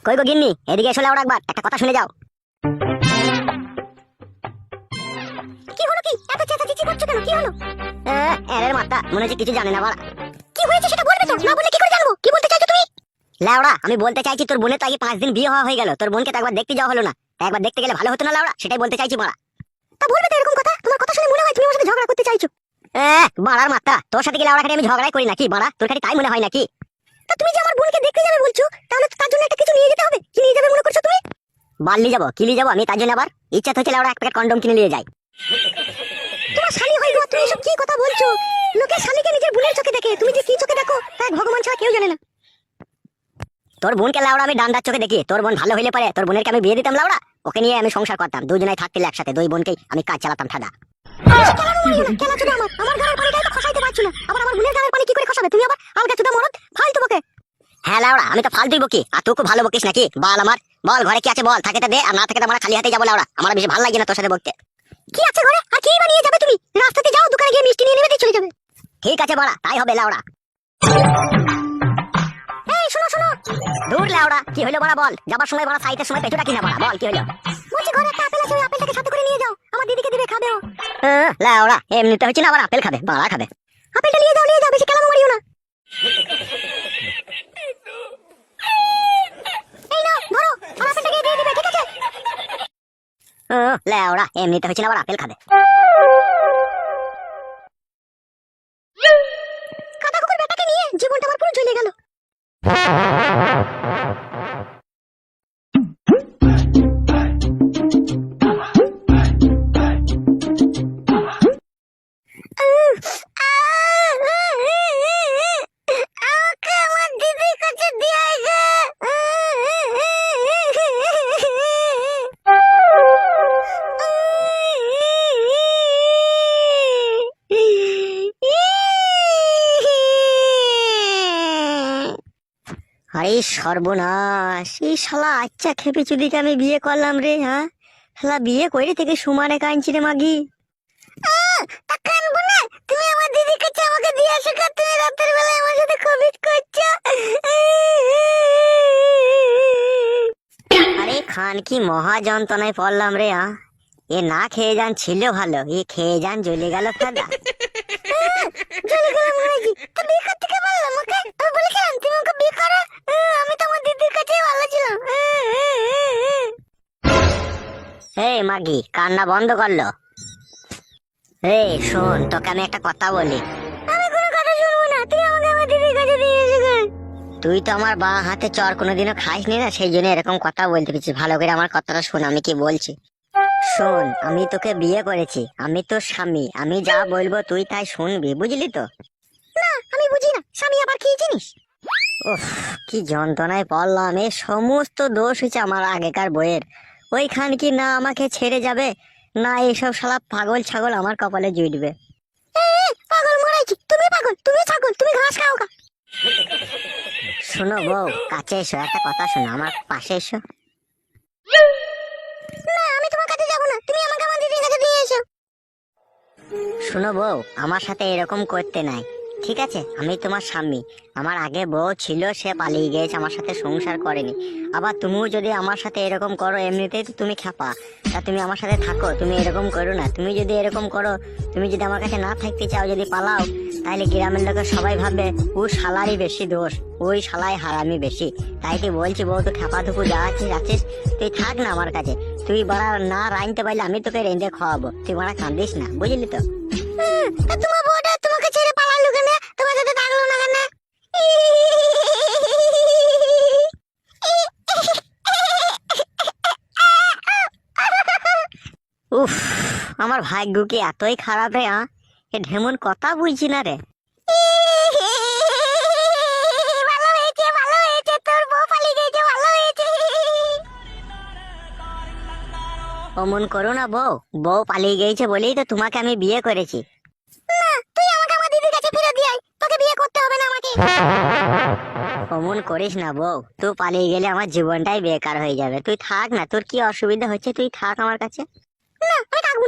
কই গো গিন্নি, এদিকে এসো লাউড়া, একবার একটা কথা শুনে যাও। কি হলো, কি এত চেঁচাচেঁচি করছো কেন, কি হলো? এর মাথা মনে হচ্ছে কিছু জানে না বাড়া। কি হয়েছে সেটা বলবে তো, না বললে কি করে জানবো কি বলতে চাইছো তুমি? লাউড়া, আমি বলতে চাইছি তোর বোনের তো আগে 5 দিন বিয়ে হয়ে গেল, তোর বোনকে তো একবার দেখতে যাওয়া হলো না। একবার দেখতে গেলে ভালো হতো না লাউড়া, সেটাই বলতে চাইছি বাড়া। তা বলবে তো এরকম কথা, তোমার কথা শুনে মনে হয় তুমি আমার সাথে ঝগড়া করতে চাইছো। বাড়ার মাথা, তোর সাথে কি লাউড়া খালি আমি ঝগড়াই করি নাকি বাড়া? তোর খালি তাই মনে হয় নাকি? তা তুমি যে আমার বোনকে দেখতে যাবে বলছো, তাহলে তো তার জন্য একটা কিছু নিয়ে যেতে হবে। কি নিয়ে যাবে মনে করছো তুমি? বাল্লি যাবো, কি নিয়ে যাবো আমি তার জন্য? আবার ইচ্ছা হচ্ছে লাউড়া এক প্যাকেট কন্ডম কিনে নিয়ে যাই। তোমার শালি হয়ে গো, তুমি এসব কি কথা বলছো? লোকে শালিকে নিজের বোনের চোখে দেখে, তুমি যে কি চোখে দেখো তাই ভগবান ছাড়া কেউ জানে না। তোর বোনকে লাউড়া আমি ডান্ডার চোখে দেখি, তোর বোন ভালো হইলে পারে তোর বোনেরকে আমি বিয়ে দিতাম লাউড়া, ওকে নিয়ে আমি সংসার করতাম, দুজনেই থাকতে একসাথে, দুই বোনকেই আমি কাজ চালাতাম ঠাডা। হ্যাঁ লাউড়া, আমি তো ফালতুই বকি, আর তুই খুব ভালো বকিস নাকি? বল আমার, বল ঘরে কি আছে বল, থাকে তো দে, আর না থাকে তো আমরা খালি হাতেই যাবো লাউড়া, আমার বেশি ভালো লাগে না তোর সাথে বকতে। কি আছে ঘরে, আর কি বানিয়ে যাবে তুমি? রাস্তাতে যাও, দোকানে গিয়ে মিষ্টি নিয়ে নেবে, চলে যাবে। ঠিক আছে বাড়া, তাই হবে লাউড়া। এই শোনো শোনো। দূর লাউড়া, কি হলো বাড়া বল, যাবার সময় বাড়া সাইটের সময় পেছুটা কিনা বাড়া, বল কি হলো? বলছি ঘরে একটা আপেল আছে, ওই আপেলটাকে সাথে করে নিয়ে যাও, আমার দিদিকে দিবে, খাবে ও। লাউড়া এমনিতে হচ্ছে না, আবার আপেল খাবে, বাড়া খাবে। আপেলটা নিয়ে যাও, নিয়ে যাও, বেশি কেলামো মারিও না। এই নাও ধরো, আর আপেলটাকে দিয়ে দিবে, ঠিক আছে? লাউড়া এমনিতে হচ্ছে না, আবার আপেল খাবে। কাদা কুকুর বেটাকে নিয়ে জীবনটা আমার পুরো চলে গেল। আরে সর্বনাশ, এই শালা আচ্ছা খেপে চুদিকে আমি বিয়ে করলাম রে। হ্যাঁ শালা বিয়ে করে থেকে সুমানে কাঁদছি রে মাগি। কানবো না, তুমি আমার দিদির কাছে আমাকে দিয়ে আসো, তুমি রাতের বেলায় আমার সাথে কমিট করছো। আরে খান কি মহা যন্ত্রণায় পড়লাম রে। এ না খেয়ে যান ছিল ভালো, এ খেয়ে যান জ্বলে গেল ফাদা। জ্বলে গেল মহারাজি, তো বিয়ে করতে কে বললাম ওকে? আমি বলেছিলাম তুমি ওকে বিয়ে করো, আমি তো আমার দিদির কাছেই ভালো ছিলাম। এই মাগি, কান্না বন্ধ করলো? এই শোন, তোকে আমি একটা কথা বলি। আমি কোনো কথা শুনবো না, তুই আমাকে আমার দিদির কাছে নিয়ে এসে। তুই তো আমার বাঁ হাতে চর কোনোদিনও খাইসনি না, সেই জন্য এরকম কথা বলতে পেরেছিস। ভালো করে আমার কথাটা শোন, আমি কি বলছি শোন। আমি তোকে বিয়ে করেছি, আমি তোর স্বামী, আমি যা বলবো তুই তাই শুনবি, বুঝলি তো? না আমি বুঝি না, স্বামী আবার কি জিনিস? উফ, কি যন্ত্রণায় পড়লাম। এই সমস্ত দোষ হচ্ছে আমার আগেকার বইয়ের। ওইখান কি না আমাকে ছেড়ে যাবে, না এইসব শালা পাগল ছাগল আমার কপালে জুটবে। পাগল মরাইছি, তুমি পাগল, তুমি ছাগল, তুমি ঘাস খাও গা। শোনো বউ, কাছে এসো, একটা কথা শোনো, আমার পাশে এসো। না আমি তোমার কাছে যাবো না, তুমি আমাকে আমার দিদির কাছে দিয়ে এসো। শোনো বউ, আমার সাথে এরকম করতে নাই, ঠিক আছে? আমি তোমার স্বামী, আমার আগে বউ ছিল, সে পালিয়ে গিয়েছে, আমার সাথে সংসার করেনি। আবার তুমিও যদি আমার সাথে এরকম করো, এমনিতেই তো তুমি খ্যাপা, তা তুমি আমার সাথে থাকো, তুমি এরকম করো না। তুমি যদি এরকম করো, তুমি যদি আমার কাছে না থাকতে চাও, যদি পালাও, তাহলে গ্রামের লোকের সবাই ভাববে ও শালারই বেশি দোষ, ওই শালাই হারামি বেশি। তাই তুই বলছি বউ, তো খ্যাপা ধুপু যা আছিস আছিস, তুই থাক না আমার কাছে। তুই বাড়া না রাঁধতে পারলে আমি তোকে রেঁধে খাওয়াবো, তুই বাড়া কাঁদিস না, বুঝলি তো? তোমার বউটা তোমাকে ছেড়ে পালালো কেন, তোমার সাথে থাকলো না কেন? উফ, আমার ভাগ্য কি এতই খারাপ রে। এ ঢেমন কথা বুঝছি না রে। ভালো হয়েছে, ভালো হয়েছে, তোর বউ পালিয়ে গেছে, ভালো হয়েছে। অমন করো না বউ, বউ পালিয়ে গেছে বলেই তো তোমাকে আমি বিয়ে করেছি। না, তুই আমাকে আমার দিদির কাছে ফিরে দিয়ে আয়, তোকে বিয়ে করতে হবে না আমাকে। অমন করিস না বউ, তুই পালিয়ে গেলে আমার জীবনটাই বেকার হয়ে যাবে। তুই থাক না, তোর কি অসুবিধা হচ্ছে, তুই থাক আমার কাছে। না আমি থাকবো।